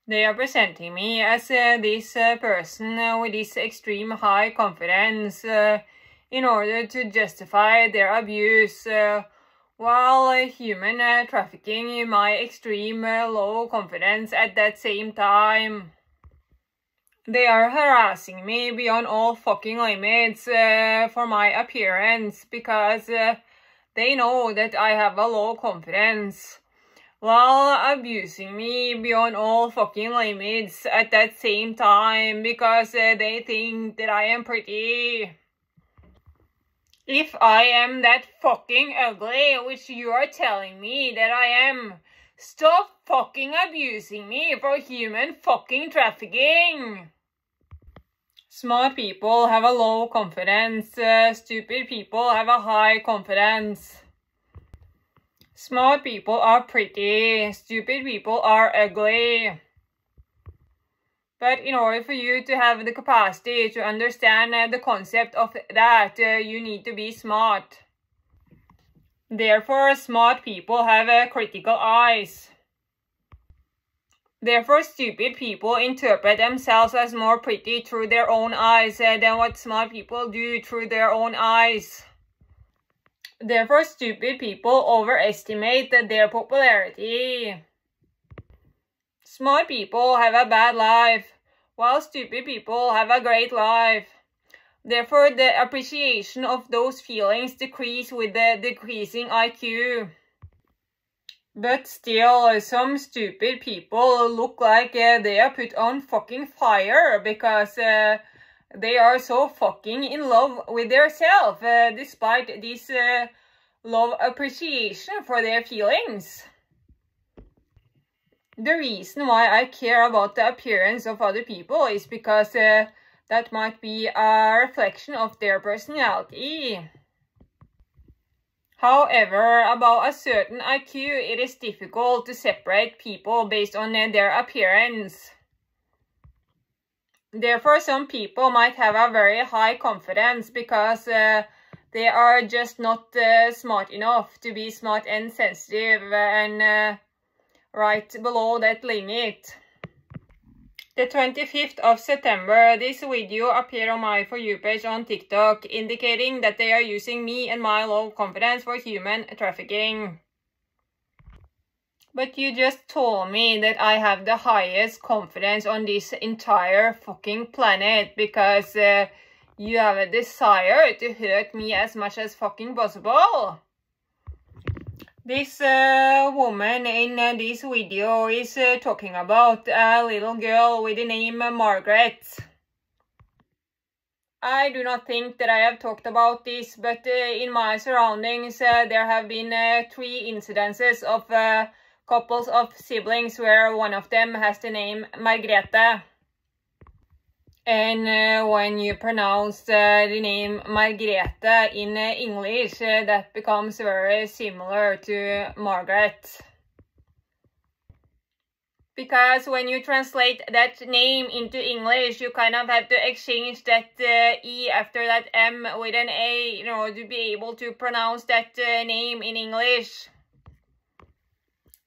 They are presenting me as this person with this extreme high confidence in order to justify their abuse, while human trafficking my extreme low confidence at that same time. They are harassing me beyond all fucking limits for my appearance because they know that I have a low confidence, while abusing me beyond all fucking limits at that same time because they think that I am pretty. If I am that fucking ugly, which you are telling me that I am, stop fucking abusing me for human fucking trafficking. Smart people have a low confidence, stupid people have a high confidence. Smart people are pretty, stupid people are ugly. But in order for you to have the capacity to understand the concept of that, you need to be smart. Therefore, smart people have critical eyes. Therefore, stupid people interpret themselves as more pretty through their own eyes than what smart people do through their own eyes. Therefore, stupid people overestimate their popularity. Smart people have a bad life, while stupid people have a great life. Therefore, the appreciation of those feelings decrease with the decreasing IQ. But still, some stupid people look like they are put on fucking fire because they are so fucking in love with themselves, despite this love appreciation for their feelings. The reason why I care about the appearance of other people is because that might be a reflection of their personality. However, about a certain IQ, it is difficult to separate people based on their appearance. Therefore, some people might have a very high confidence because they are just not smart enough to be smart and sensitive and right below that limit. The 25th of September, this video appeared on my For You page on TikTok, indicating that they are using me and my low confidence for human trafficking. But you just told me that I have the highest confidence on this entire fucking planet because you have a desire to hurt me as much as fucking possible. This woman in this video is talking about a little girl with the name Margaret. I do not think that I have talked about this, but in my surroundings there have been 3 incidences of couples of siblings where one of them has the name Margrete. And when you pronounce the name Margrete in English, that becomes very similar to Margaret. Because when you translate that name into English, you kind of have to exchange that E after that M with an A in order to be able to pronounce that name in English.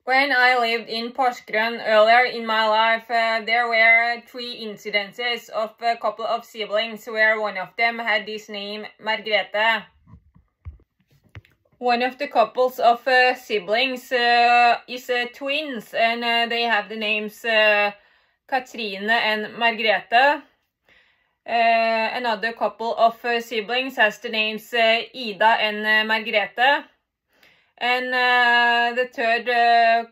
When I lived in Porsgrunn earlier in my life, there were 3 incidences of a couple of siblings where one of them had this name Margrethe. One of the couples of siblings is twins, and they have the names Cathrine and Margrethe. Another couple of siblings has the names Ida and Margrethe. And the third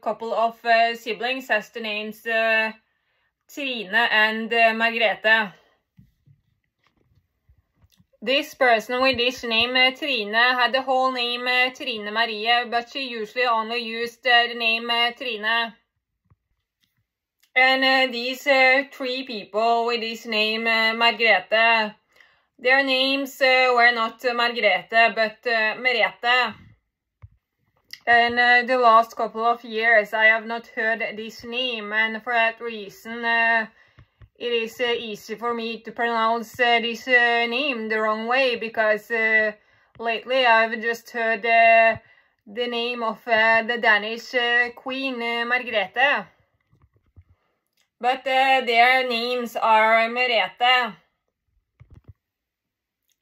couple of siblings has the names Trine and Margrethe. This person with this name Trine had the whole name Trine Marie, but she usually only used the name Trine. And these 3 people with this name Margrethe, their names were not Margrethe but Merethe. And the last couple of years I have not heard this name, and for that reason it is easy for me to pronounce this name the wrong way, because lately I've just heard the name of the Danish queen Margrethe. but their names are Merethe.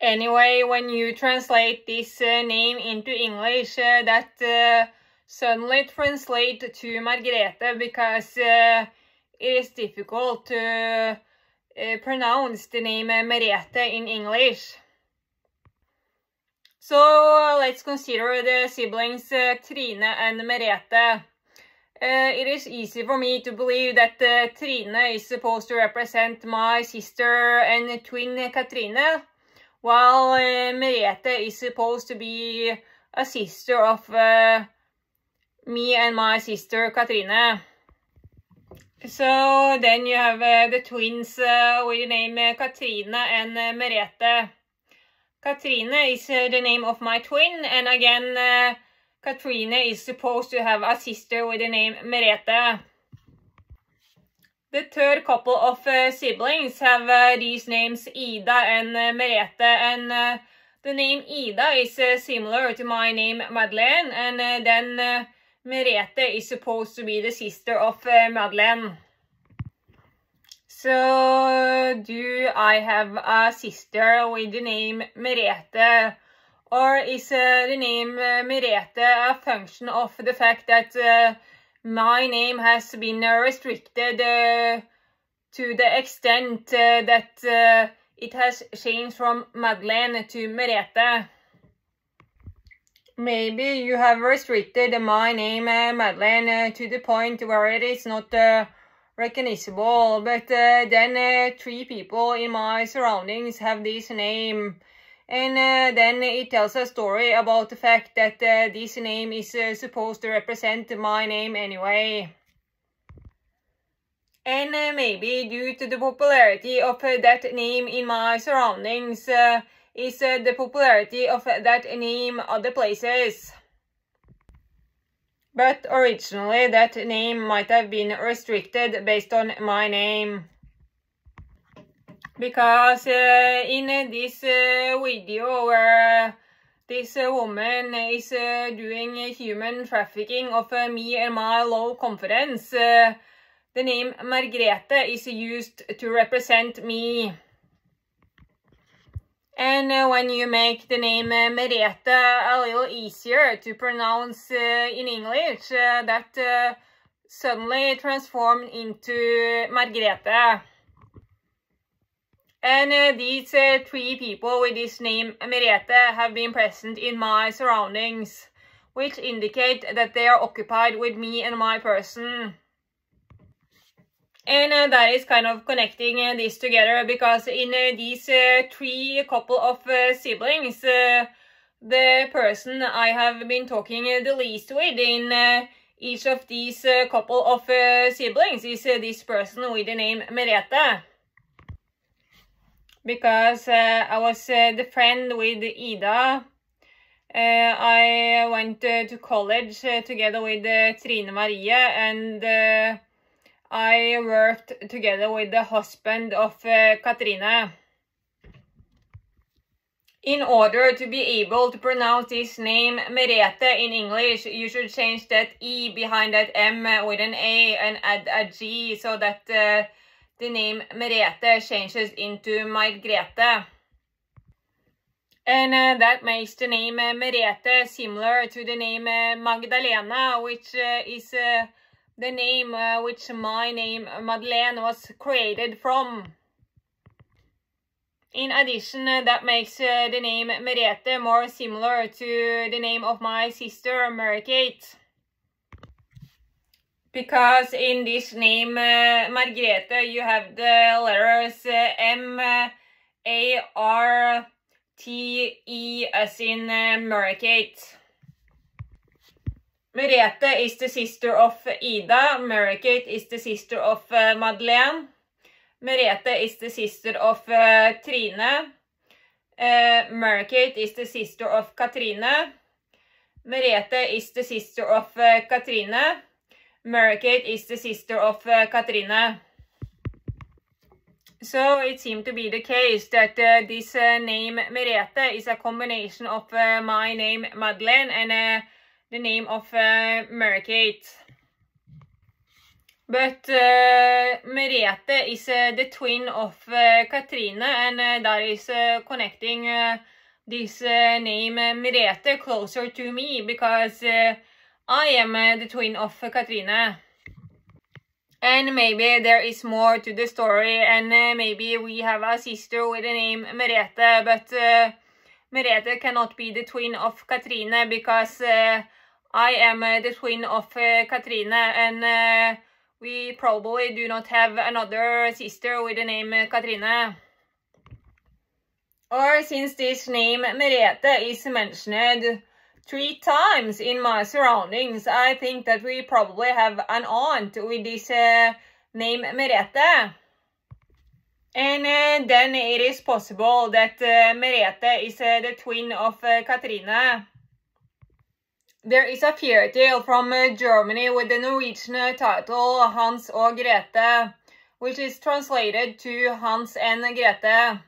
Anyway, when you translate this name into English, that suddenly translates to Margrete, because it is difficult to pronounce the name Merethe in English. So let's consider the siblings Trine and Merethe. It is easy for me to believe that Trine is supposed to represent my sister and twin Cathrine, while Merethe is supposed to be a sister of me and my sister Cathrine. So then you have the twins with the name Cathrine and Merethe. Cathrine is the name of my twin, and again Cathrine is supposed to have a sister with the name Merethe. The third couple of siblings have these names Ida and Merethe, and the name Ida is similar to my name Madeleine, and then Merethe is supposed to be the sister of Madeleine. So, do I have a sister with the name Merethe? Or is the name Merethe a function of the fact that my name has been restricted to the extent that it has changed from Madeleine to Merethe? Maybe you have restricted my name Madeleine to the point where it is not recognizable, but then 3 people in my surroundings have this name, and then it tells a story about the fact that this name is supposed to represent my name anyway. And maybe due to the popularity of that name in my surroundings is the popularity of that name other places. But originally that name might have been restricted based on my name. Because in this video where this woman is doing human trafficking of me and my low confidence, the name Margrethe is used to represent me. And when you make the name Merethe a little easier to pronounce in English, that suddenly transformed into Margrethe. And these 3 people with this name Merethe have been present in my surroundings, which indicate that they are occupied with me and my person. And that is kind of connecting this together, because in these 3 couple of siblings, the person I have been talking the least with in each of these couple of siblings is this person with the name Merethe. Because I was the friend with Ida. I went to college together with Trine Marie, and I worked together with the husband of Cathrine. In order to be able to pronounce this name Merethe in English, you should change that E behind that M with an A and add a G, so that the name Merethe changes into Margrete. And that makes the name Merethe similar to the name Magdalena, which is the name which my name Madeleine was created from. In addition, that makes the name Merethe more similar to the name of my sister Margit. Because in this name Margrete you have the letters M, A, R, T, E as in Margit. Merethe is the sister of Ida, Margit is the sister of Madeleine, Merethe is the sister of Trine, Margit is the sister of Cathrine, Merethe is the sister of Cathrine, Margit is the sister of Cathrine. So it seemed to be the case that this name Merethe is a combination of my name Madeleine and the name of Margit. But Merethe is the twin of Cathrine, and that is connecting this name Merethe closer to me, because I am the twin of Cathrine. And maybe there is more to the story, and maybe we have a sister with the name Merethe, but Merethe cannot be the twin of Cathrine, because I am the twin of Cathrine, and we probably do not have another sister with the name Cathrine. Or since this name Merethe is mentioned 3 times in my surroundings, I think that we probably have an aunt with this name Merethe. And then it is possible that Merethe is the twin of Cathrine. There is a fairy tale from Germany with the Norwegian title Hans og Grete, which is translated to Hans and Grete.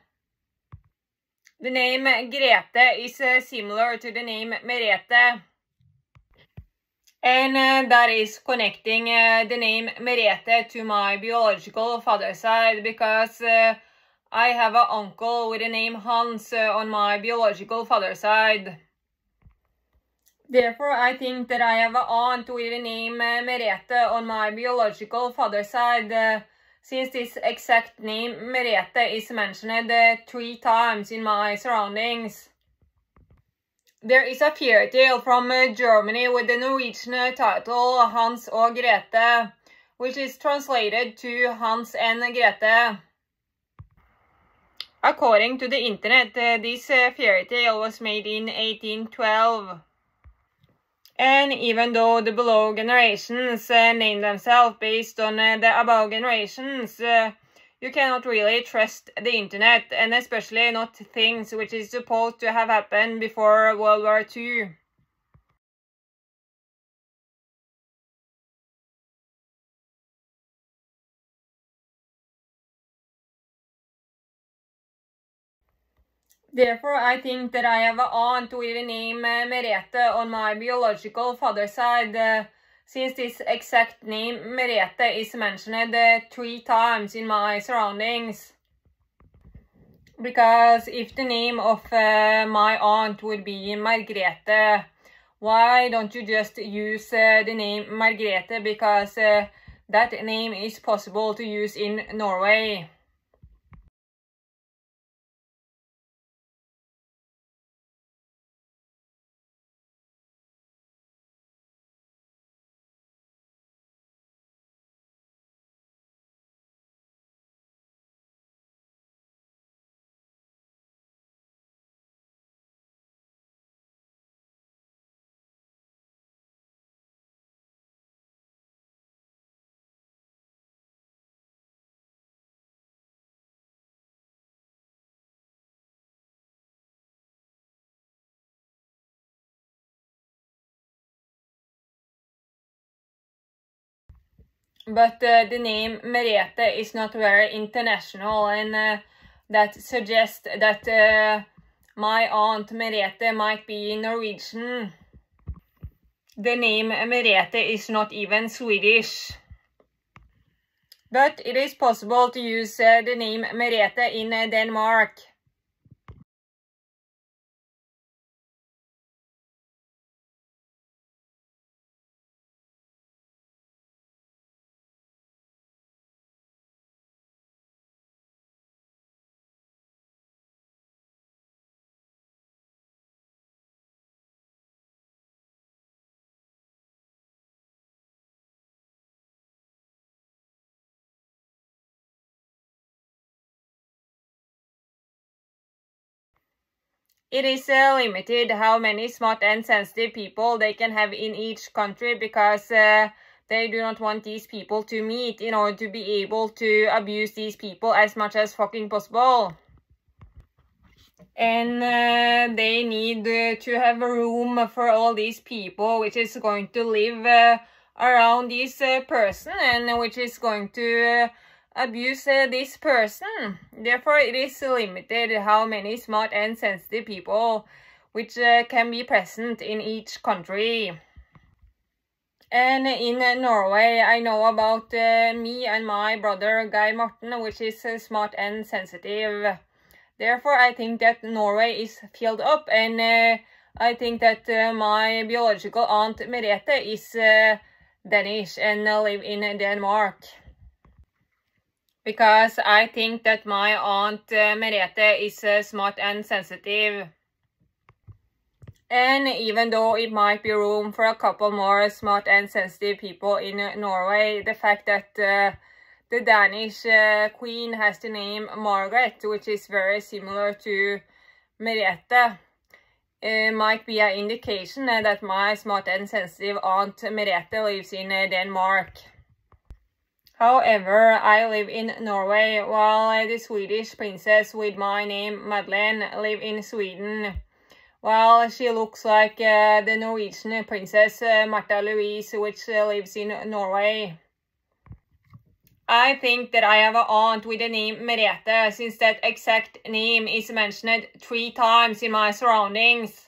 The name Grete is similar to the name Merethe, and that is connecting the name Merethe to my biological father's side, because I have an uncle with the name Hans on my biological father's side. Therefore, I think that I have an aunt with the name Merethe on my biological father's side, since this exact name Merethe is mentioned 3 times in my surroundings. There is a fairy tale from Germany with the Norwegian title Hans og Grete, which is translated to Hans and Grete. According to the internet, this fairy tale was made in 1812. And even though the below generations name themselves based on the above generations, you cannot really trust the internet, and especially not things which is supposed to have happened before World War II. Therefore, I think that I have an aunt with the name Merethe on my biological father's side, since this exact name Merethe is mentioned 3 times in my surroundings. Because if the name of my aunt would be Margrete, why don't you just use the name Margrete, because that name is possible to use in Norway. But the name Merete is not very international, and that suggests that my aunt Merete might be Norwegian. The name Merete is not even Swedish. But it is possible to use the name Merete in Denmark. It is limited how many smart and sensitive people they can have in each country, because they do not want these people to meet in order to be able to abuse these people as much as fucking possible. And they need to have a room for all these people which is going to live around this person, and which is going to abuse this person. Therefore, it is limited how many smart and sensitive people which can be present in each country. And in Norway, I know about me and my brother Geir Morten, which is smart and sensitive. Therefore, I think that Norway is filled up, and I think that my biological aunt Merethe is Danish and live in Denmark. Because I think that my aunt Merethe is smart and sensitive. And even though it might be room for a couple more smart and sensitive people in Norway, the fact that the Danish queen has the name Margaret, which is very similar to Merethe, might be an indication that my smart and sensitive aunt Merethe lives in Denmark. However, I live in Norway, while the Swedish princess with my name Madeleine live in Sweden. While she looks like the Norwegian princess Märtha Louise, which lives in Norway. I think that I have an aunt with the name Merethe, since that exact name is mentioned 3 times in my surroundings.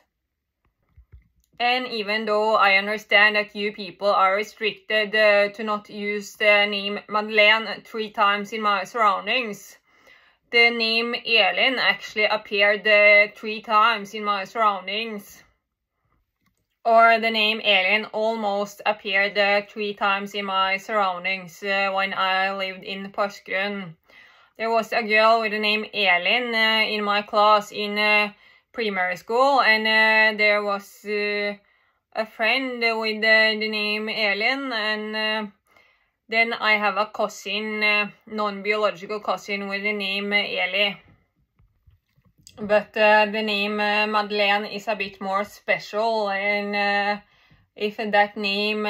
And even though I understand that you people are restricted to not use the name Madeleine 3 times in my surroundings, the name Elin actually appeared 3 times in my surroundings. Or the name Elin almost appeared 3 times in my surroundings when I lived in Porsgrunn. There was a girl with the name Elin in my class in primary school, and there was a friend with the name Elin, and then I have a cousin, non-biological cousin with the name Eli. But the name Madeleine is a bit more special, and if that name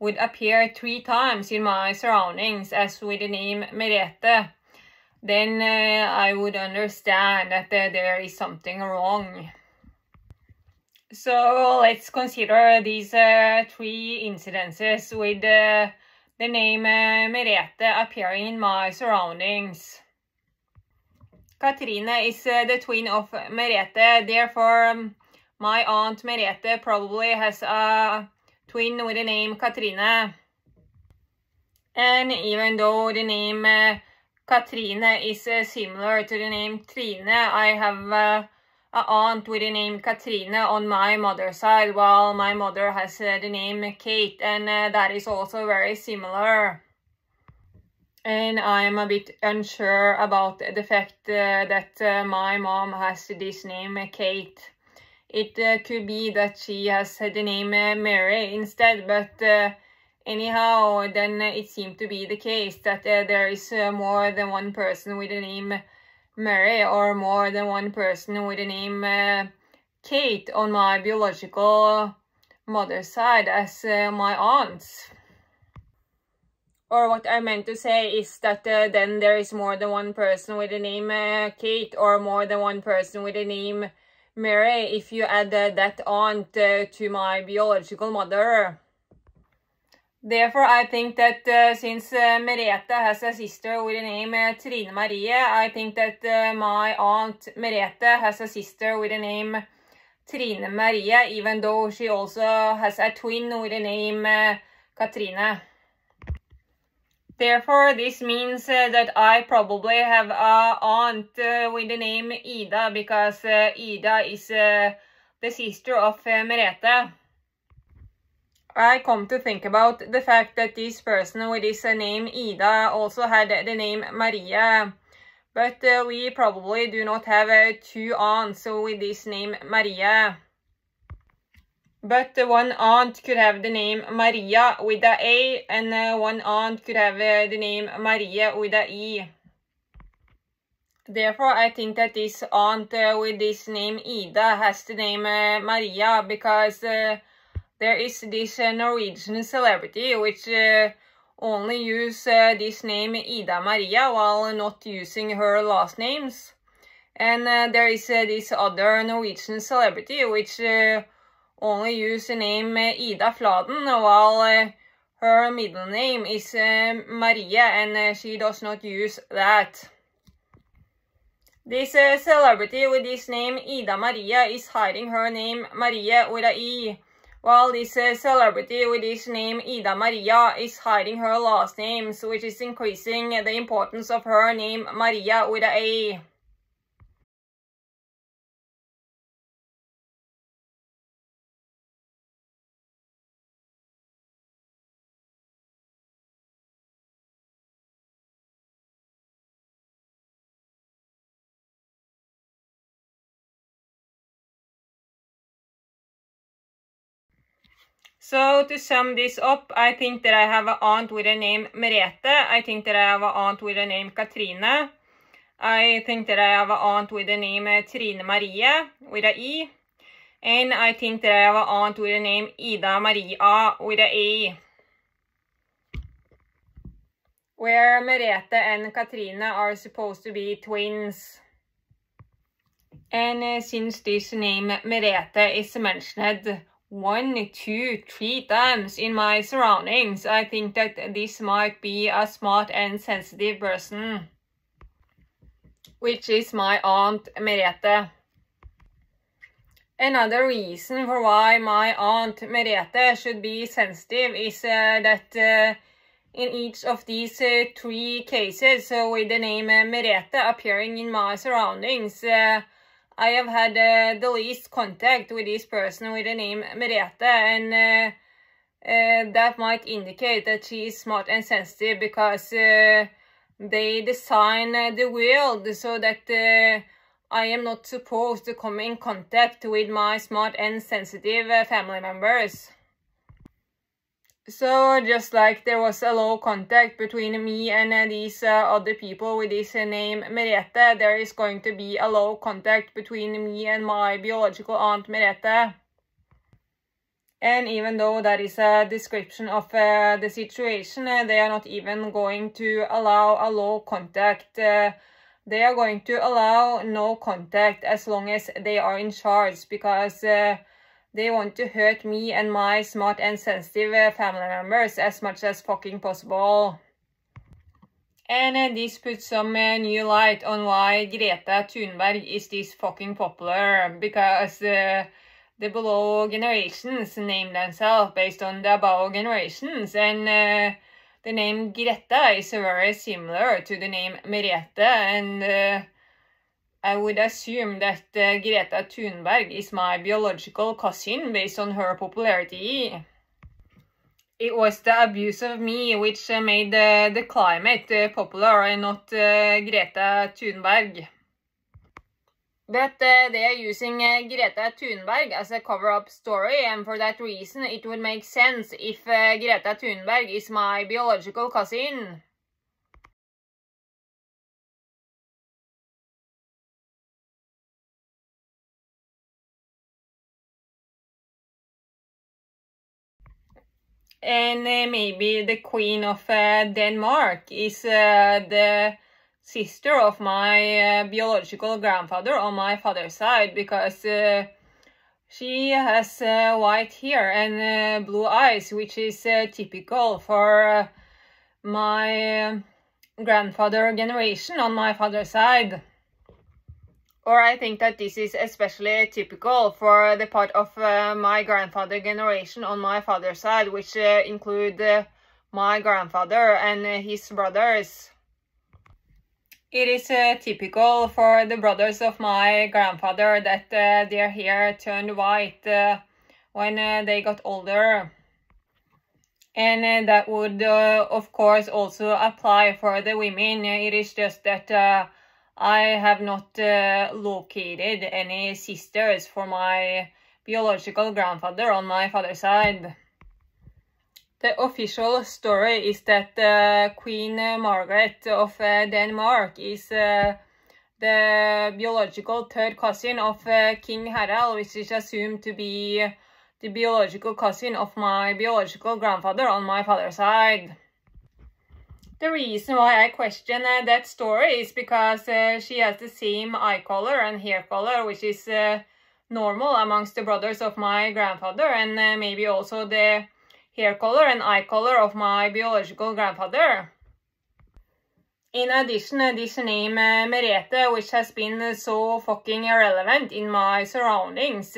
would appear 3 times in my surroundings as with the name Merethe, then I would understand that there is something wrong. So let's consider these 3 incidences with the name Merethe appearing in my surroundings. Cathrine is the twin of Merethe, therefore my aunt Merethe probably has a twin with the name Cathrine. And even though the name Cathrine is similar to the name Trine, I have an aunt with the name Cathrine on my mother's side, while my mother has the name Kate, and that is also very similar. And I am a bit unsure about the fact that my mom has this name Kate. It could be that she has the name Mary instead, but anyhow, then it seemed to be the case that there is more than one person with the name Mary, or more than one person with the name Kate on my biological mother's side as my aunts. Or what I meant to say is that then there is more than one person with the name Kate, or more than one person with the name Mary if you add that aunt to my biological mother. Therefore, I think that since Merete has a sister with the name Trine Marie, I think that my aunt Merete has a sister with the name Trine Marie, even though she also has a twin with the name Cathrine. Therefore, this means that I probably have an aunt with the name Ida, because Ida is the sister of Merete. I come to think about the fact that this person with this name Ida also had the name Maria. But we probably do not have 2 aunts with this name Maria. But one aunt could have the name Maria with a A, and one aunt could have the name Maria with a E. Therefore, I think that this aunt with this name Ida has the name Maria, because there is this Norwegian celebrity which only use this name Ida Maria while not using her last names. And there is this other Norwegian celebrity which only use the name Ida Fladen, while her middle name is Maria, and she does not use that. This celebrity with this name Ida Maria is hiding her name Maria with a E, while this celebrity with this name Ida Maria is hiding her last names, which is increasing the importance of her name Maria with a. So to sum this up, I think that I have an aunt with the name Merete. I think that I have an aunt with the name Cathrine. I think that I have an aunt with the name Trine Marie with a I. And I think that I have an aunt with the name Ida Maria with a A. Where Merete and Cathrine are supposed to be twins. And since this name Merete is mentioned 1, 2, 3 times in my surroundings, I think that this might be a smart and sensitive person, which is my aunt Merete. Another reason for why my aunt Merete should be sensitive is that in each of these 3 cases with the name Merete appearing in my surroundings, I have had the least contact with this person with the name Merethe, and that might indicate that she is smart and sensitive because they design the world so that I am not supposed to come in contact with my smart and sensitive family members. So just like there was a low contact between me and these other people with this name Merethe, there is going to be a low contact between me and my biological aunt Merethe. And even though that is a description of the situation, they are not even going to allow a low contact. They are going to allow no contact as long as they are in charge, because they want to hurt me and my smart and sensitive family members as much as fucking possible. And this puts some new light on why Grete Thunberg is this fucking popular, because the below generations name themselves based on the above generations, and the name Grete is very similar to the name Merethe, and I would assume that Grete Thunberg is my biological cousin based on her popularity. It was the abuse of me which made the climate popular and not Grete Thunberg. But they are using Grete Thunberg as a cover-up story, and for that reason it would make sense if Grete Thunberg is my biological cousin. And maybe the Queen of Denmark is the sister of my biological grandfather on my father's side, because she has white hair and blue eyes, which is typical for my grandfather generation on my father's side. Or I think that this is especially typical for the part of my grandfather generation on my father's side, which include my grandfather and his brothers. It is typical for the brothers of my grandfather that their hair turned white when they got older. And that would, of course, also apply for the women. It is just that I have not located any sisters for my biological grandfather on my father's side. The official story is that Queen Margaret of Denmark is the biological third cousin of King Harald, which is assumed to be the biological cousin of my biological grandfather on my father's side. The reason why I question that story is because she has the same eye color and hair color, which is normal amongst the brothers of my grandfather, and maybe also the hair color and eye color of my biological grandfather. In addition, this name Merethe, which has been so fucking irrelevant in my surroundings,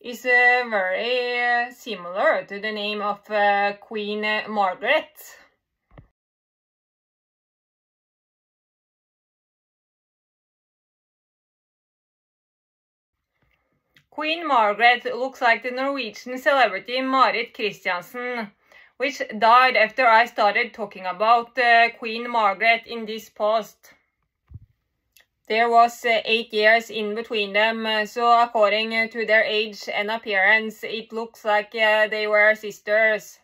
is very similar to the name of Queen Margaret. Queen Margaret looks like the Norwegian celebrity Marit Christiansen, which died after I started talking about Queen Margaret in this post. There was 8 years in between them, so according to their age and appearance, it looks like they were sisters.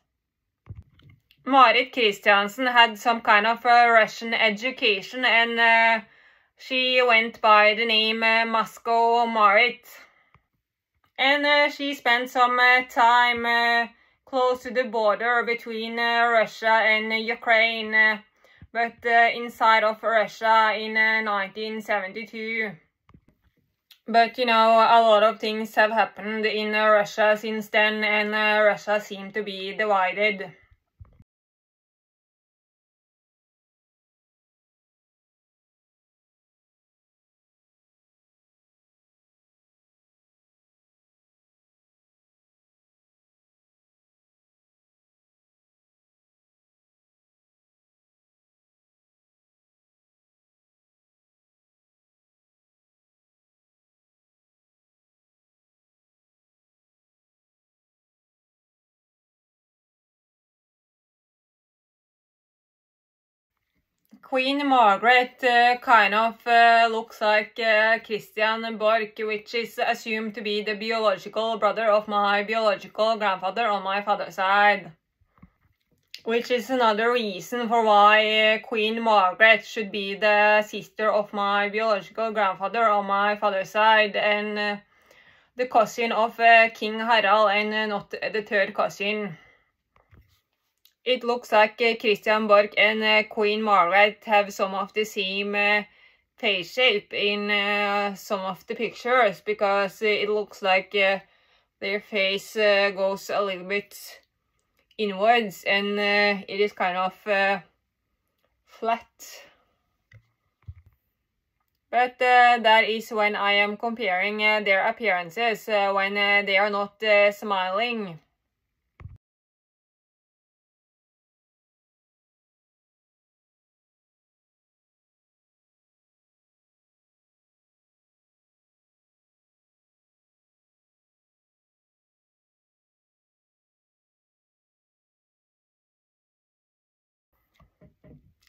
Marit Christiansen had some kind of Russian education, and she went by the name Moscow Marit. And she spent some time close to the border between Russia and Ukraine, but inside of Russia in 1972. But you know, a lot of things have happened in Russia since then, and Russia seemed to be divided. Queen Margaret kind of looks like Christian Borch, which is assumed to be the biological brother of my biological grandfather on my father's side. Which is another reason for why Queen Margaret should be the sister of my biological grandfather on my father's side, and the cousin of King Harald, and not the third cousin. It looks like Christian Borch and Queen Margaret have some of the same face shape in some of the pictures, because it looks like their face goes a little bit inwards, and it is kind of flat. But that is when I am comparing their appearances, when they are not smiling.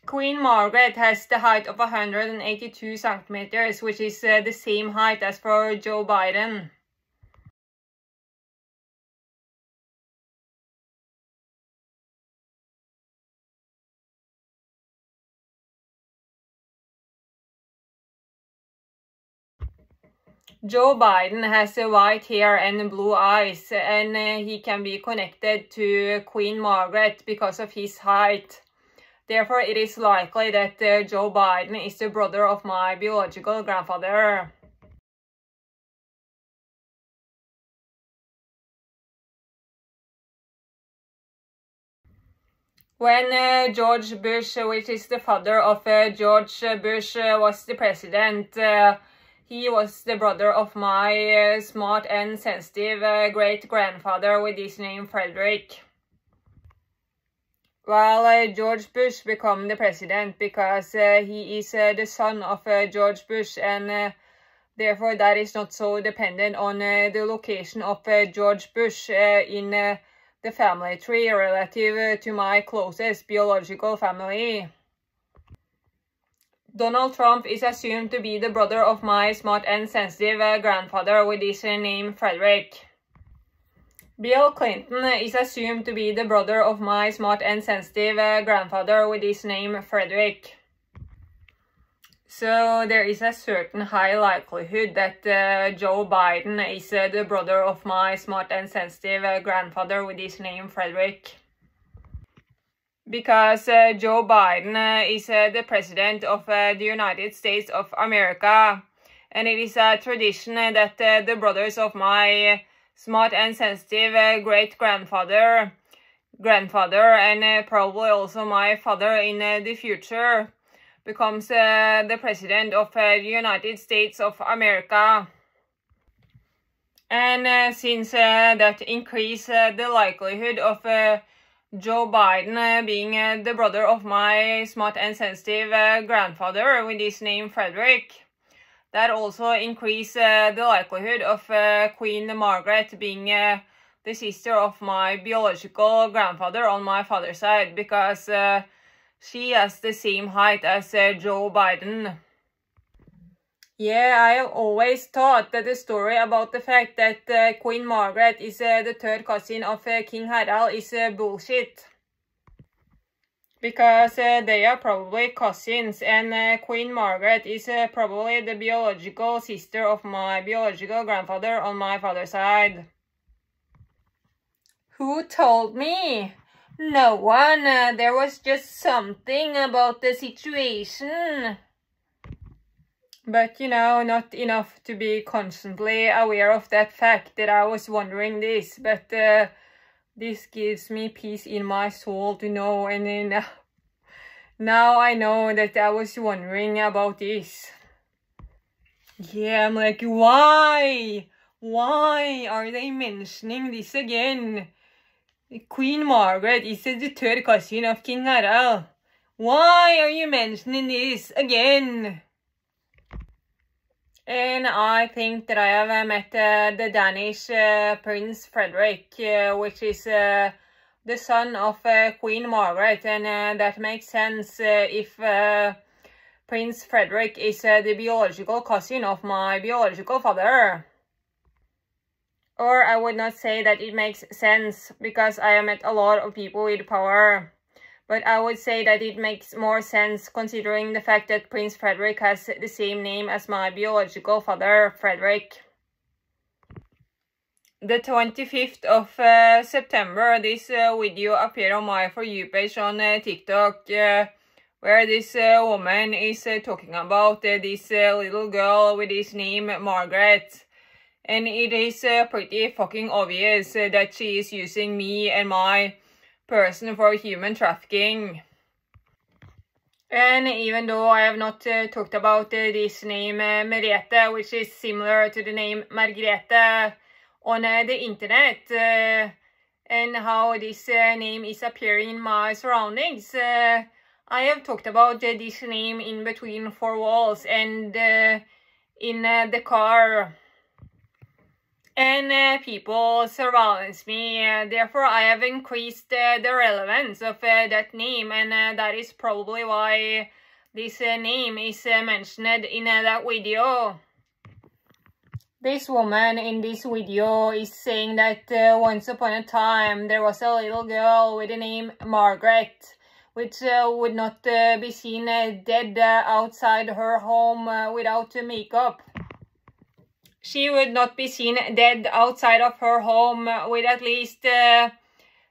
Queen Margaret has the height of 182 centimeters, which is the same height as for Joe Biden. Joe Biden has white hair and blue eyes, and he can be connected to Queen Margaret because of his height. Therefore, it is likely that Joe Biden is the brother of my biological grandfather. When George Bush, which is the father of George Bush, was the president, he was the brother of my smart and sensitive great-grandfather with his name Frederick. While George Bush became the president because he is the son of George Bush, and therefore that is not so dependent on the location of George Bush in the family tree relative to my closest biological family. Donald Trump is assumed to be the brother of my smart and sensitive grandfather with his name Frederick. Bill Clinton is assumed to be the brother of my smart and sensitive grandfather with his name Frederick. So there is a certain high likelihood that Joe Biden is the brother of my smart and sensitive grandfather with his name Frederick. Because Joe Biden is the president of the United States of America, and it is a tradition that the brothers of my smart and sensitive great-grandfather, and probably also my father in the future becomes the president of the United States of America. And since that increase the likelihood of Joe Biden being the brother of my smart and sensitive grandfather with his name Frederick, that also increase the likelihood of Queen Margaret being the sister of my biological grandfather on my father's side, because she has the same height as Joe Biden. Yeah, I have always thought that the story about the fact that Queen Margaret is the third cousin of King Harald is bullshit. Because they are probably cousins, and Queen Margaret is probably the biological sister of my biological grandfather on my father's side. Who told me? No one. There was just something about the situation. But, you know, not enough to be constantly aware of that fact that I was wondering this. But this gives me peace in my soul to know. And then now I know that I was wondering about this. Yeah, I'm like, why? Why are they mentioning this again? Queen Margaret is the third cousin of King Harald. Why are you mentioning this again? And I think that I have met the Danish Prince Frederick, which is the son of Queen Margaret, and that makes sense if Prince Frederick is the biological cousin of my biological father. Or I would not say that it makes sense, because I have met a lot of people with power. But I would say that it makes more sense considering the fact that Prince Frederick has the same name as my biological father, Frederick. The 25th of September, this video appeared on my For You page on TikTok, where this woman is talking about this little girl with his name, Margaret. And it is pretty fucking obvious that she is using me and my person for human trafficking. And even though I have not talked about this name Merete, which is similar to the name Margrete on the internet, and how this name is appearing in my surroundings, I have talked about this name in between four walls and in the car. And people surveillance me, therefore I have increased the relevance of that name, and that is probably why this name is mentioned in that video. This woman in this video is saying that once upon a time there was a little girl with the name Margaret, which would not be seen dead outside her home without makeup. She would not be seen dead outside of her home with at least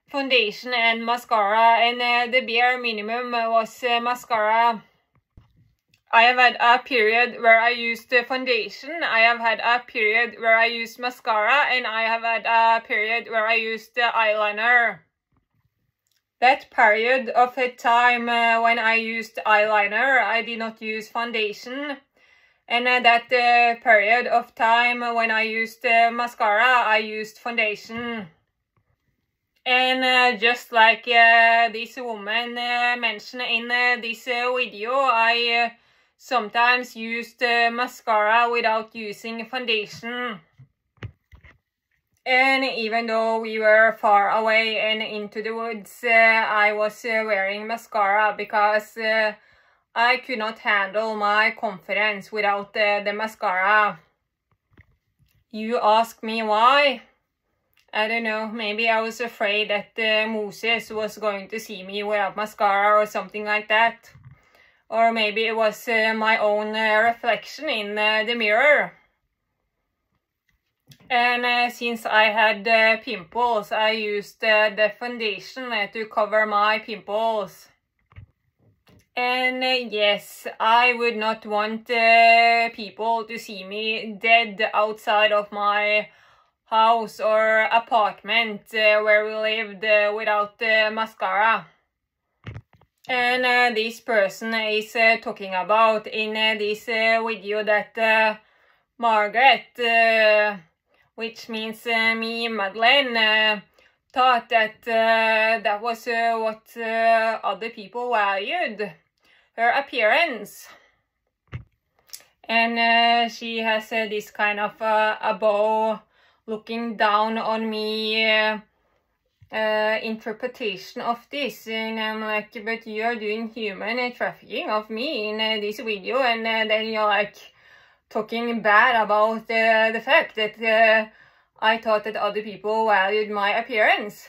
foundation and mascara, and the bare minimum was mascara. I have had a period where I used foundation, I have had a period where I used mascara, and I have had a period where I used eyeliner. That period of time when I used eyeliner, I did not use foundation. And that period of time when I used mascara, I used foundation. And just like this woman mentioned in this video, I sometimes used mascara without using foundation. And even though we were far away and into the woods, I was wearing mascara because I could not handle my confidence without the mascara. You ask me why? I don't know, maybe I was afraid that Moses was going to see me without mascara or something like that. Or maybe it was my own reflection in the mirror. And since I had pimples, I used the foundation to cover my pimples. And yes, I would not want people to see me dead outside of my house or apartment where we lived without mascara. And this person is talking about in this video that Margaret which means me, Madeleine, thought that that was what other people valued, her appearance. And she has this kind of a bow looking down on me interpretation of this, and I'm like, but you are doing human trafficking of me in this video, and then you're like talking bad about the fact that I thought that other people valued my appearance.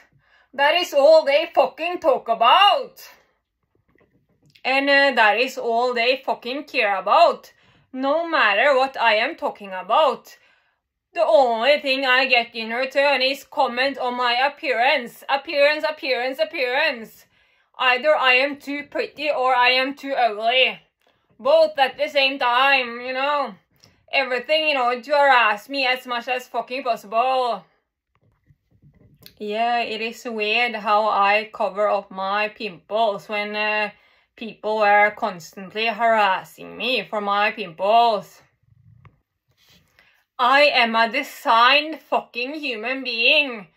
That is all they fucking talk about. And that is all they fucking care about. No matter what I am talking about. The only thing I get in return is comment on my appearance. Appearance, appearance, appearance. Either I am too pretty or I am too ugly. Both at the same time, you know. Everything in order to harass me as much as fucking possible. Yeah, it is weird how I cover up my pimples when people were constantly harassing me for my pimples. I am a designed fucking human being.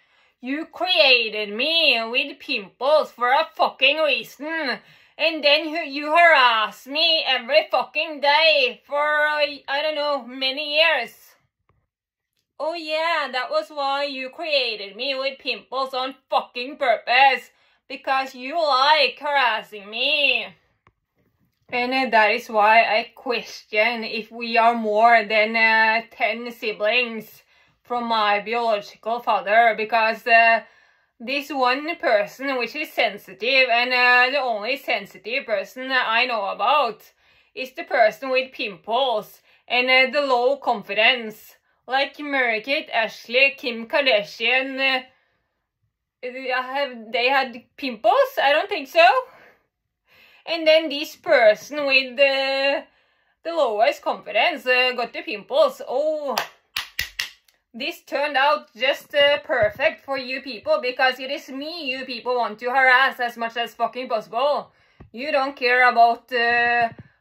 You created me with pimples for a fucking reason. And then you harass me every fucking day for, I don't know, many years. Oh yeah, that was why you created me with pimples on fucking purpose. Because you like harassing me. And that is why I question if we are more than 10 siblings from my biological father. Because this one person which is sensitive, and the only sensitive person I know about is the person with pimples and the low confidence. Like Margaret, Ashley, Kim Kardashian, they had pimples? I don't think so. And then this person with the lowest confidence got the pimples. Oh, this turned out just perfect for you people, because it is me you people want to harass as much as fucking possible. You don't care about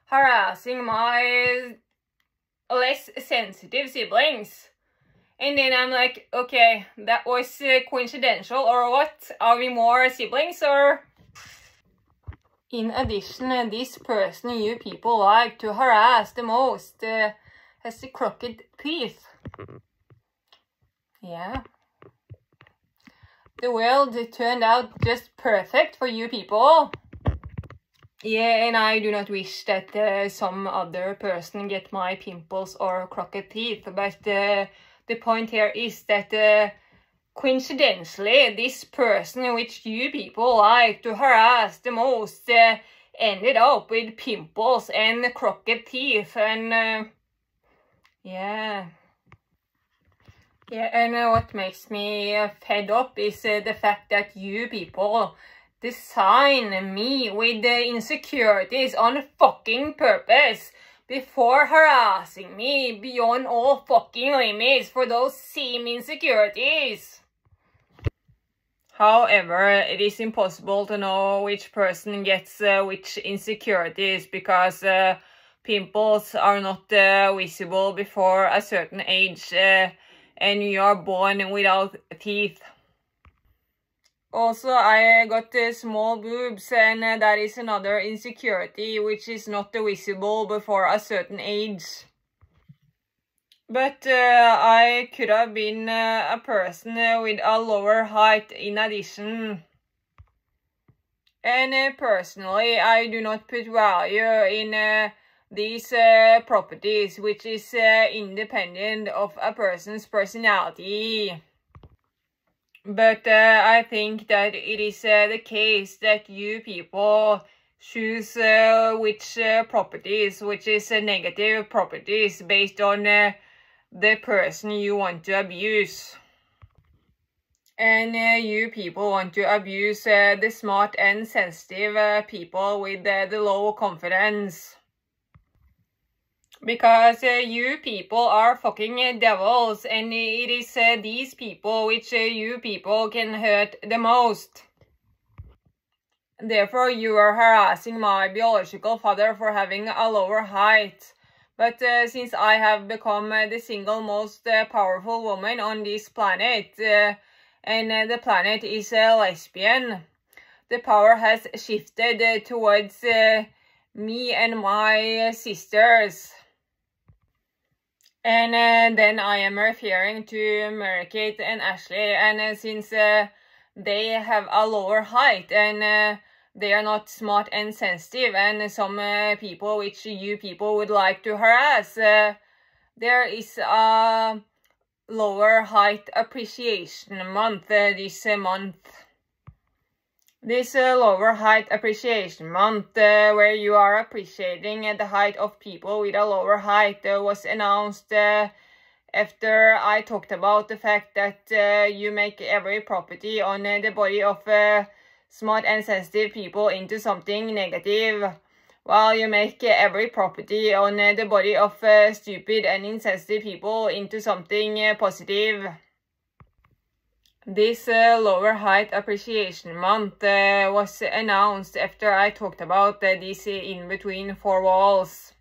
harassing my less sensitive siblings. And then I'm like, okay, that was coincidental or what? Are we more siblings or? In addition, this person you people like to harass the most has the crooked teeth. Yeah. The world turned out just perfect for you people. Yeah, and I do not wish that some other person get my pimples or crooked teeth, but the point here is that coincidentally, this person which you people like to harass the most ended up with pimples and crooked teeth, and yeah. Yeah, and what makes me fed up is the fact that you people design me with the insecurities on fucking purpose before harassing me beyond all fucking limits for those same insecurities. However, it is impossible to know which person gets which insecurities, because pimples are not visible before a certain age and you are born without teeth. Also, I got small boobs, and that is another insecurity which is not visible before a certain age. But I could have been a person with a lower height in addition. And personally, I do not put value in these properties, which is independent of a person's personality. But I think that it is the case that you people choose which properties, which is negative properties, based on the person you want to abuse. And you people want to abuse the smart and sensitive people with the low confidence. Because you people are fucking devils, and it is these people which you people can hurt the most. Therefore, you are harassing my biological father for having a lower height. But since I have become the single most powerful woman on this planet, and the planet is lesbian, the power has shifted towards me and my sisters. And then I am referring to Margaret and Ashley, and since they have a lower height and they are not smart and sensitive, and some people which you people would like to harass, there is a lower height appreciation month this month. This lower height appreciation month, where you are appreciating the height of people with a lower height, was announced after I talked about the fact that you make every property on the body of smart and sensitive people into something negative, while you make every property on the body of stupid and insensitive people into something positive. This lower height appreciation month was announced after I talked about this in between four walls.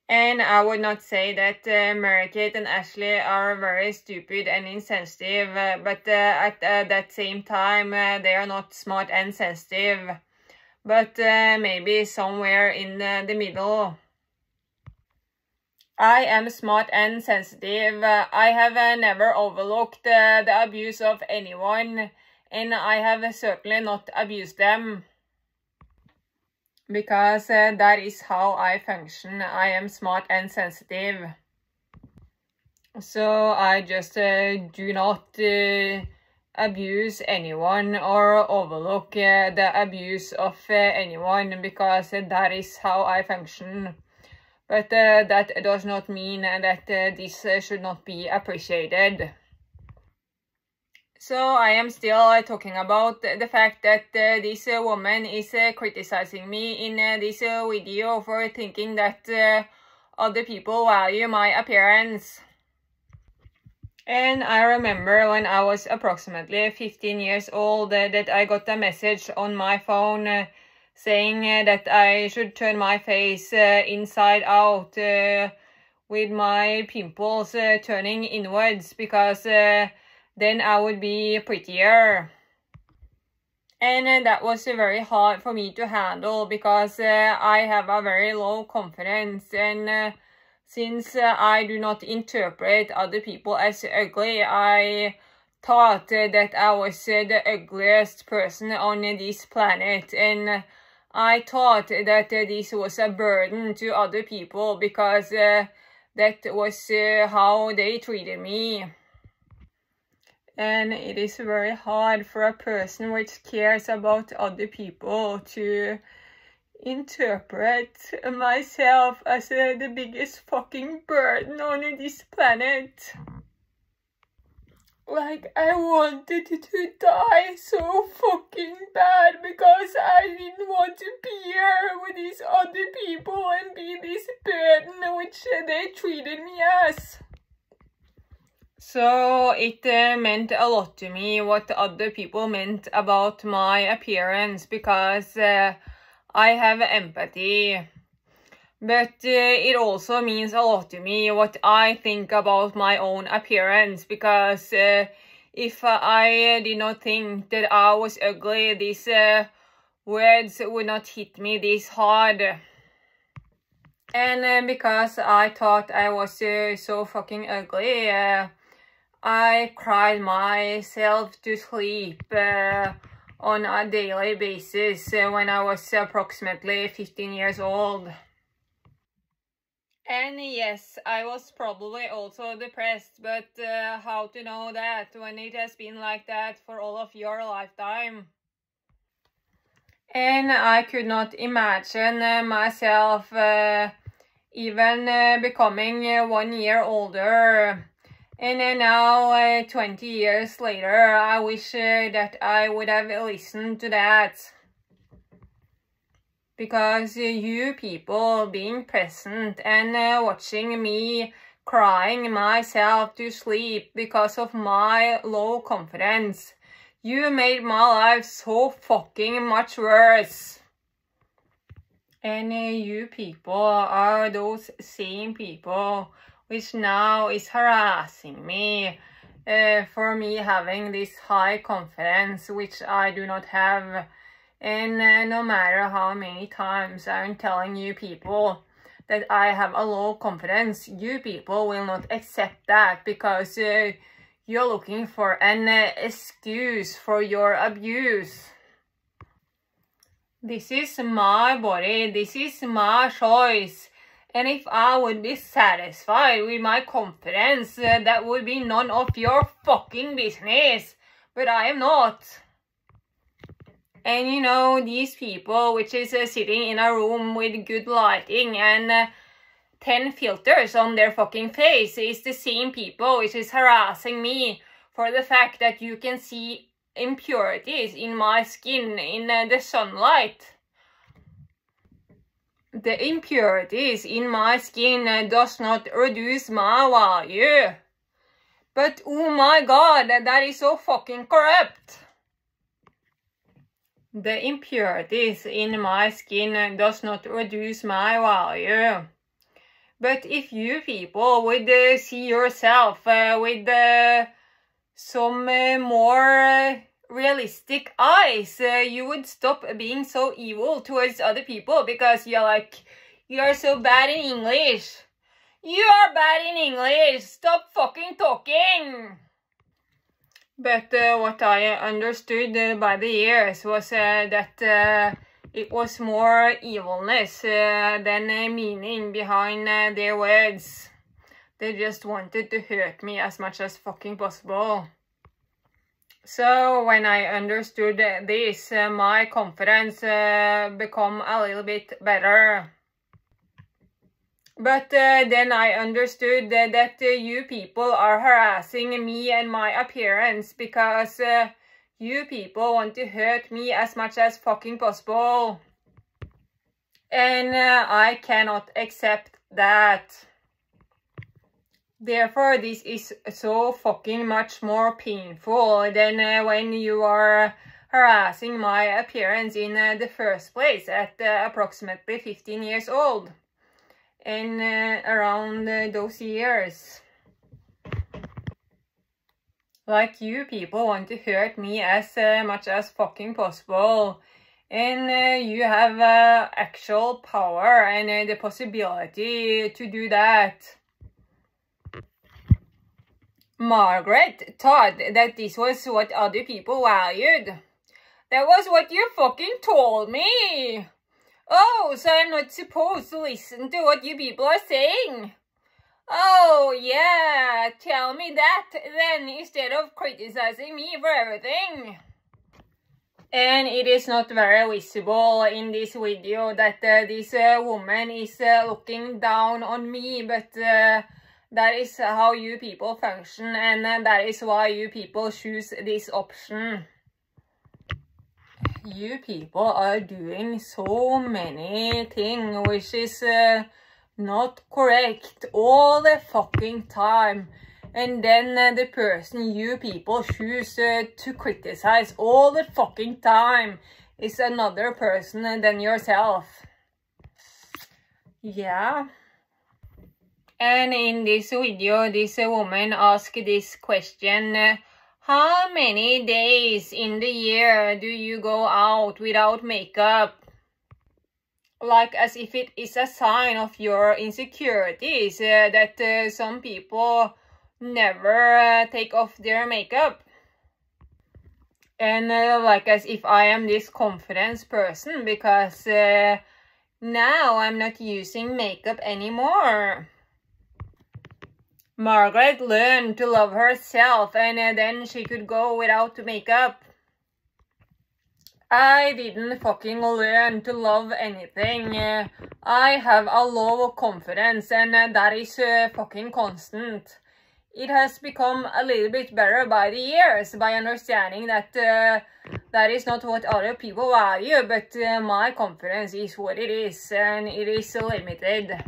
And I would not say that Margaret and Ashley are very stupid and insensitive, but at that same time they are not smart and sensitive, but maybe somewhere in the middle. I am smart and sensitive. I have never overlooked the abuse of anyone, and I have certainly not abused them. Because that is how I function. I am smart and sensitive. So I just do not abuse anyone or overlook the abuse of anyone, because that is how I function. But that does not mean that this should not be appreciated. So I am still talking about the fact that this woman is criticizing me in this video for thinking that other people value my appearance. And I remember when I was approximately 15 years old that I got a message on my phone saying that I should turn my face inside out with my pimples turning inwards, because then I would be prettier. And that was very hard for me to handle, because I have a very low confidence, and since I do not interpret other people as ugly, I thought that I was the ugliest person on this planet, and I thought that this was a burden to other people, because that was how they treated me. And it is very hard for a person which cares about other people to interpret myself as the biggest fucking burden on this planet. Like, I wanted to die so fucking bad, because I didn't want to be here with these other people and be this burden which they treated me as. So it meant a lot to me what other people meant about my appearance, because I have empathy. But it also means a lot to me what I think about my own appearance, because if I did not think that I was ugly, these words would not hit me this hard. And because I thought I was so fucking ugly, I cried myself to sleep on a daily basis when I was approximately 15 years old. And yes, I was probably also depressed, but how to know that when it has been like that for all of your lifetime? And I could not imagine myself even becoming 1 year older. And now, 20 years later, I wish that I would have listened to that. Because you people being present and watching me crying myself to sleep because of my low confidence, you made my life so fucking much worse. And you people are those same people which now is harassing me for me having this high confidence which I do not have. And no matter how many times I'm telling you people that I have a low confidence, you people will not accept that because you're looking for an excuse for your abuse. This is my body, this is my choice, and if I would be satisfied with my confidence, that would be none of your fucking business, but I am not. And you know, these people which is sitting in a room with good lighting and 10 filters on their fucking face is the same people which is harassing me for the fact that you can see impurities in my skin in the sunlight. The impurities in my skin does not reduce my value. But oh my god, that is so fucking corrupt. The impurities in my skin does not reduce my value. But if you people would see yourself with some more realistic eyes, you would stop being so evil towards other people because you're like, you're so bad in English. You are bad in English. Stop fucking talking. But what I understood by the years was that it was more evilness than meaning behind their words. They just wanted to hurt me as much as fucking possible. So when I understood this, my confidence became a little bit better. But then I understood that you people are harassing me and my appearance because you people want to hurt me as much as fucking possible. And I cannot accept that. Therefore, this is so fucking much more painful than when you are harassing my appearance in the first place at approximately 15 years old. And around those years. Like you people want to hurt me as much as fucking possible. And you have actual power and the possibility to do that. Margaret thought that this was what other people valued. That was what you fucking told me. Oh, so I'm not supposed to listen to what you people are saying? Oh, yeah, tell me that then instead of criticizing me for everything. And it is not very visible in this video that this woman is looking down on me, but that is how you people function, and that is why you people choose this option. You people are doing so many things which is not correct all the fucking time. And then the person you people choose to criticize all the fucking time is another person than yourself. Yeah. And in this video, this woman asked this question. How many days in the year do you go out without makeup? Like as if it is a sign of your insecurities that some people never take off their makeup. And like as if I am this confidence person because now I'm not using makeup anymore. Margaret learned to love herself and then she could go without makeup. I didn't fucking learn to love anything. I have a low confidence and that is fucking constant. It has become a little bit better by the years by understanding that that is not what other people value, but my confidence is what it is and it is limited.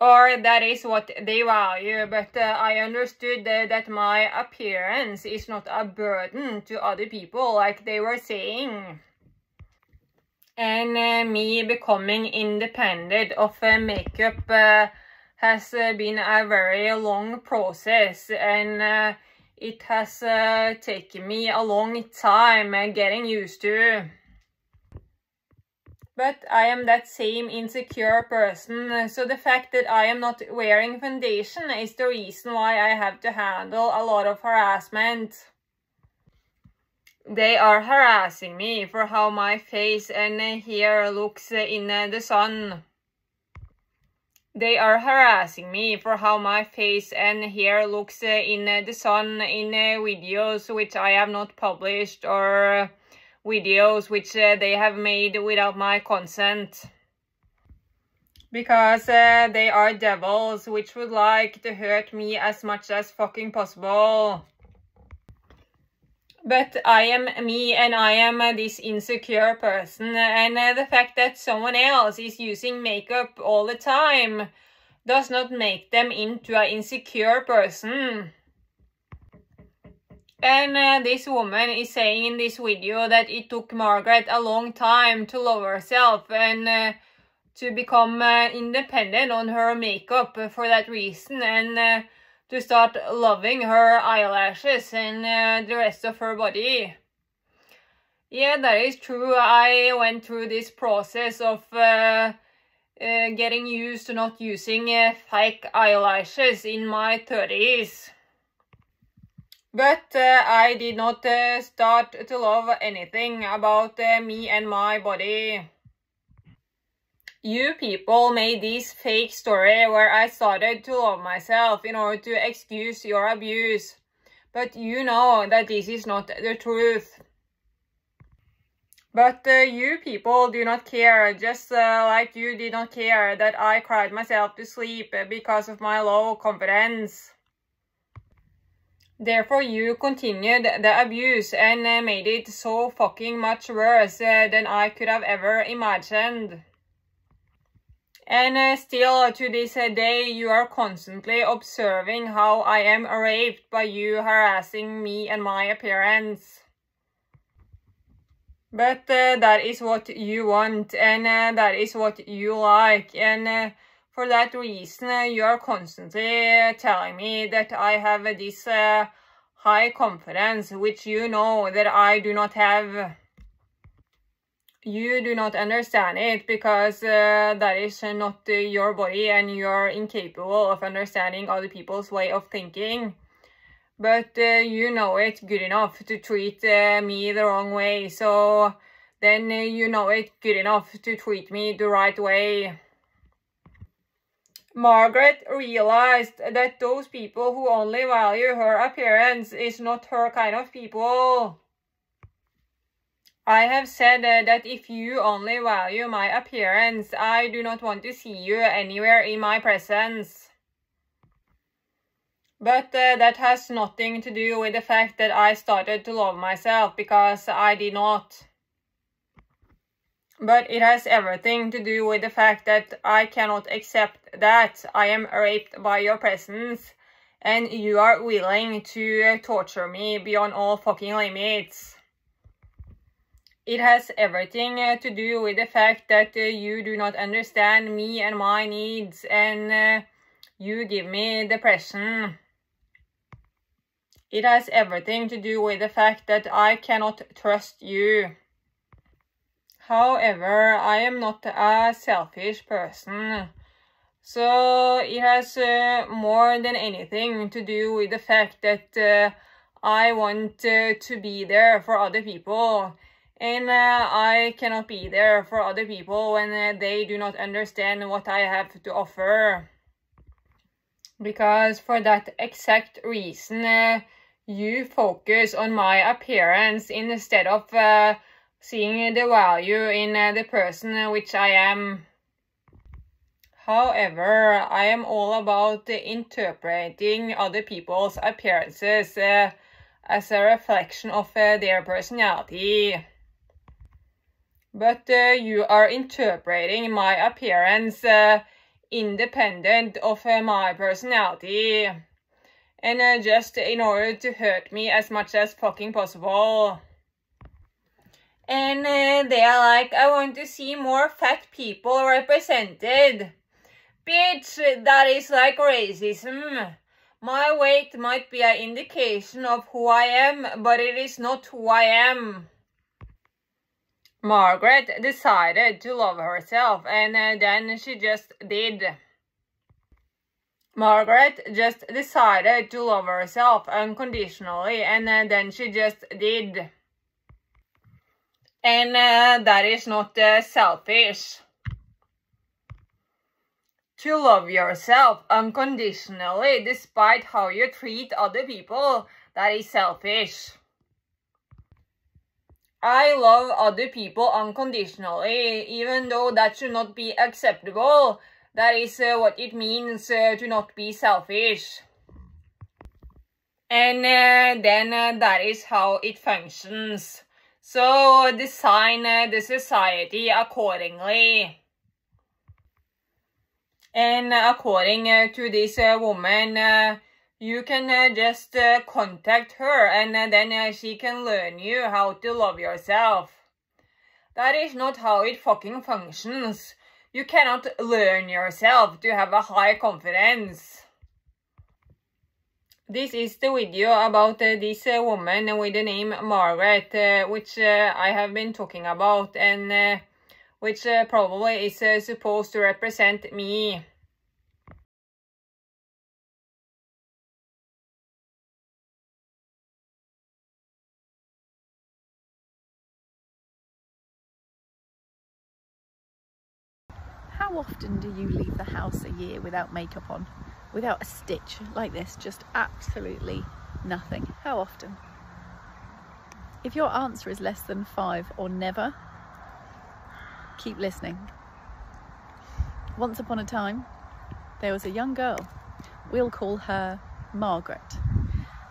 Or that is what they value, but I understood that my appearance is not a burden to other people like they were saying. And me becoming independent of makeup has been a very long process, and it has taken me a long time getting used to. But I am that same insecure person, so the fact that I am not wearing foundation is the reason why I have to handle a lot of harassment. They are harassing me for how my face and hair looks in the sun. They are harassing me for how my face and hair looks in the sun in videos which I have not published, or videos which they have made without my consent. Because they are devils which would like to hurt me as much as fucking possible. But I am me, and I am this insecure person, and the fact that someone else is using makeup all the time does not make them into an insecure person. And this woman is saying in this video that it took Margaret a long time to love herself and to become independent on her makeup for that reason, and to start loving her eyelashes and the rest of her body. Yeah, that is true. I went through this process of getting used to not using fake eyelashes in my 30s. But I did not start to love anything about me and my body. You people made this fake story where I started to love myself in order to excuse your abuse. But you know that this is not the truth. But you people do not care, just like you did not care that I cried myself to sleep because of my low confidence. Therefore you continued the abuse and made it so fucking much worse than I could have ever imagined. And still to this day you are constantly observing how I am raped by you harassing me and my appearance. But that is what you want, and that is what you like, and for that reason you are constantly telling me that I have this high confidence, which you know that I do not have. You do not understand it because that is not your body, and you are incapable of understanding other people's way of thinking. But you know it good enough to treat me the wrong way, so then you know it good enough to treat me the right way. Margaret realized that those people who only value her appearance is not her kind of people. I have said that if you only value my appearance, I do not want to see you anywhere in my presence. But that has nothing to do with the fact that I started to love myself, because I did not. But it has everything to do with the fact that I cannot accept that I am raped by your presence, and you are willing to torture me beyond all fucking limits. It has everything to do with the fact that you do not understand me and my needs, and you give me depression. It has everything to do with the fact that I cannot trust you. However, I am not a selfish person. So it has more than anything to do with the fact that I want to be there for other people. And I cannot be there for other people when they do not understand what I have to offer. Because for that exact reason, you focus on my appearance instead of seeing the value in the person which I am. However, I am all about interpreting other people's appearances as a reflection of their personality. But you are interpreting my appearance independent of my personality, and just in order to hurt me as much as fucking possible. And they are like, I want to see more fat people represented. Bitch, that is like racism. My weight might be an indication of who I am, but it is not who I am. Margaret decided to love herself, and then she just did. Margaret just decided to love herself unconditionally, and then she just did. And that is not selfish. To love yourself unconditionally despite how you treat other people, that is selfish. I love other people unconditionally, even though that should not be acceptable. That is what it means to not be selfish. And then that is how it functions. So design the society accordingly. And according to this woman, you can just contact her, and then she can learn you how to love yourself. That is not how it fucking functions. You cannot learn yourself to have a high confidence. This is the video about this woman with the name Margaret, which I have been talking about, and which probably is supposed to represent me. How often do you leave the house a year without makeup on? Without a stitch like this, just absolutely nothing? How often? If your answer is less than 5 or never, keep listening. Once upon a time, there was a young girl. We'll call her Margaret.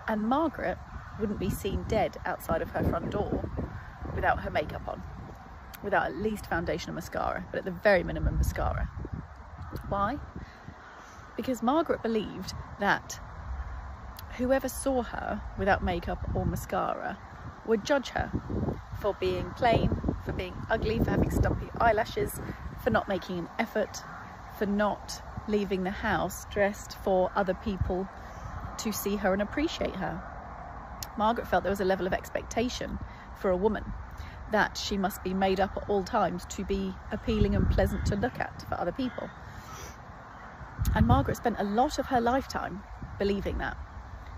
And Margaret wouldn't be seen dead outside of her front door without her makeup on. Without at least foundation and mascara, but at the very minimum mascara. Why? Because Margaret believed that whoever saw her without makeup or mascara would judge her for being plain, for being ugly, for having stumpy eyelashes, for not making an effort, for not leaving the house dressed for other people to see her and appreciate her. Margaret felt there was a level of expectation for a woman, that she must be made up at all times to be appealing and pleasant to look at for other people. And Margaret spent a lot of her lifetime believing that,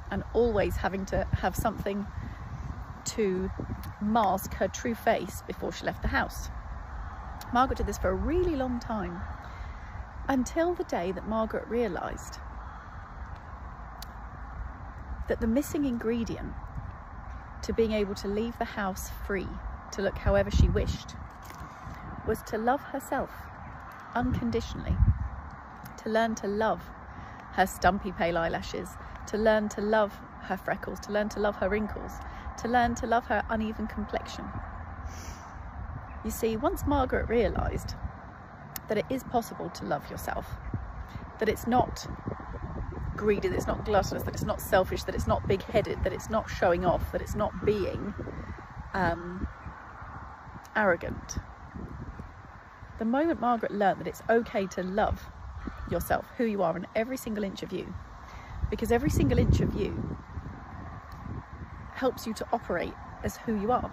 and always having to have something to mask her true face before she left the house. Margaret did this for a really long time, until the day that Margaret realised that the missing ingredient to being able to leave the house free to look however she wished was to love herself unconditionally, to learn to love her stumpy pale eyelashes, to learn to love her freckles, to learn to love her wrinkles, to learn to love her uneven complexion. You see, once Margaret realised that it is possible to love yourself, that it's not greedy, that it's not gluttonous, that it's not selfish, that it's not big-headed, that it's not showing off, that it's not being arrogant. The moment Margaret learned that it's okay to love yourself, who you are, and every single inch of you, because every single inch of you helps you to operate as who you are.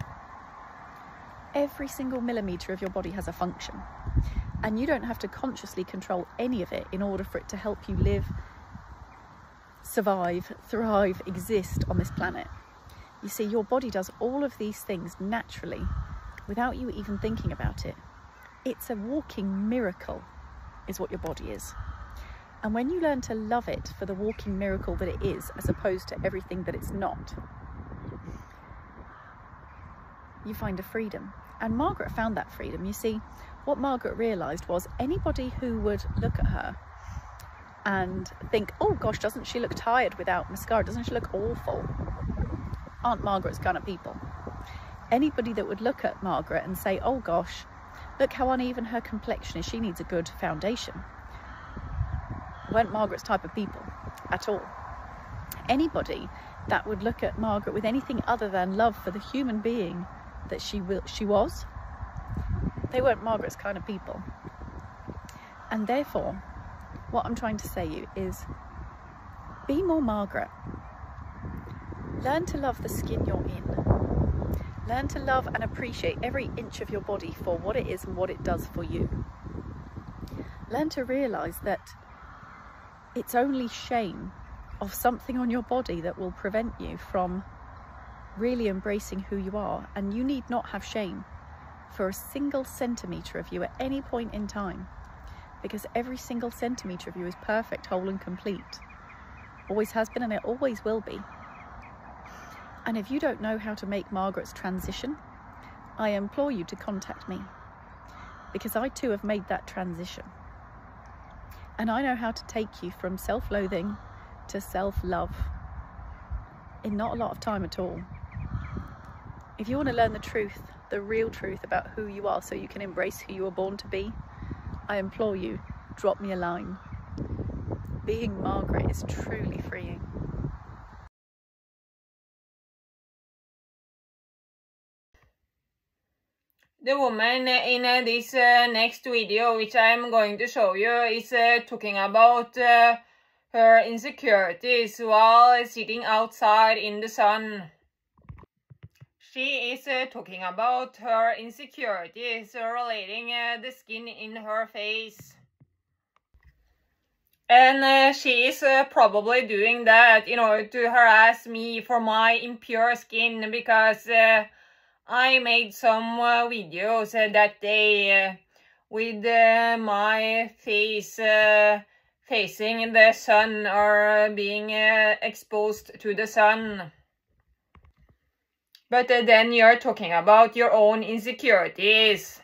Every single millimetre of your body has a function, and you don't have to consciously control any of it in order for it to help you live, survive, thrive, exist on this planet. You see, your body does all of these things naturally without you even thinking about it. It's a walking miracle, is what your body is. And when you learn to love it for the walking miracle that it is, as opposed to everything that it's not, you find a freedom. And Margaret found that freedom. You see, what Margaret realised was anybody who would look at her and think, oh gosh, doesn't she look tired without mascara? Doesn't she look awful? Aren't Margaret's kind of people. Anybody that would look at Margaret and say, oh gosh, look how uneven her complexion is, she needs a good foundation, weren't Margaret's type of people at all. Anybody that would look at Margaret with anything other than love for the human being that she was. They weren't Margaret's kind of people. And therefore, what I'm trying to say you is, be more Margaret. Learn to love the skin you're in. Learn to love and appreciate every inch of your body for what it is and what it does for you. Learn to realise that it's only shame of something on your body that will prevent you from really embracing who you are. And you need not have shame for a single centimetre of you at any point in time, because every single centimetre of you is perfect, whole and complete. Always has been, and it always will be. And if you don't know how to make Margaret's transition, I implore you to contact me, because I too have made that transition. And I know how to take you from self-loathing to self-love in not a lot of time at all. If you want to learn the truth, the real truth about who you are, so you can embrace who you were born to be, I implore you, drop me a line. Being Margaret is truly freeing. The woman in this next video, which I'm going to show you, is talking about her insecurities while sitting outside in the sun. She is talking about her insecurities relating the skin in her face. And she is probably doing that in order to harass me for my impure skin, because I made some videos that day with my face facing the sun, or being exposed to the sun. But then you're talking about your own insecurities.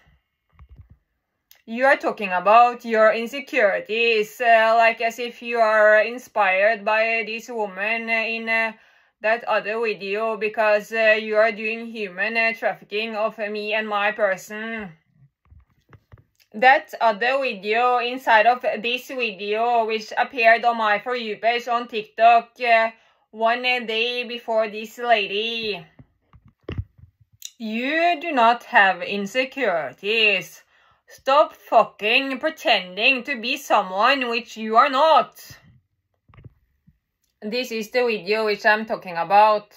You are talking about your insecurities like as if you are inspired by this woman in that other video, because you are doing human trafficking of me and my person. That other video inside of this video, which appeared on my For You page on TikTok 1 day before this lady. You do not have insecurities. Stop fucking pretending to be someone which you are not. This is the video which I'm talking about.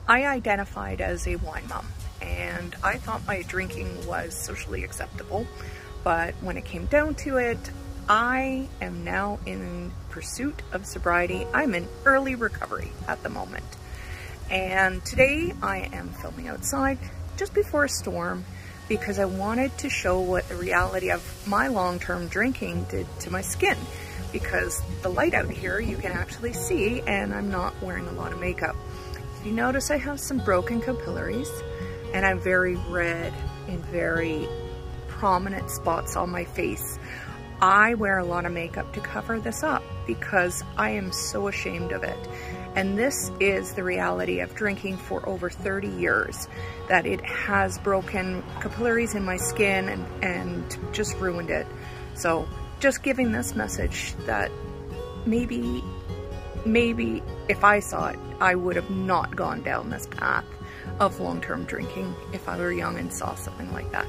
I identified as a wine mom, and I thought my drinking was socially acceptable, but when it came down to it, I am now in pursuit of sobriety. I'm in early recovery at the moment, and today I am filming outside just before a storm because I wanted to show what the reality of my long-term drinking did to my skin, because the light out here you can actually see, and I'm not wearing a lot of makeup. You notice I have some broken capillaries, and I'm very red in very prominent spots on my face. I wear a lot of makeup to cover this up because I am so ashamed of it. And this is the reality of drinking for over 30 years, that it has broken capillaries in my skin and just ruined it. So just giving this message that maybe if I saw it, I would have not gone down this path of long-term drinking if I were young and saw something like that.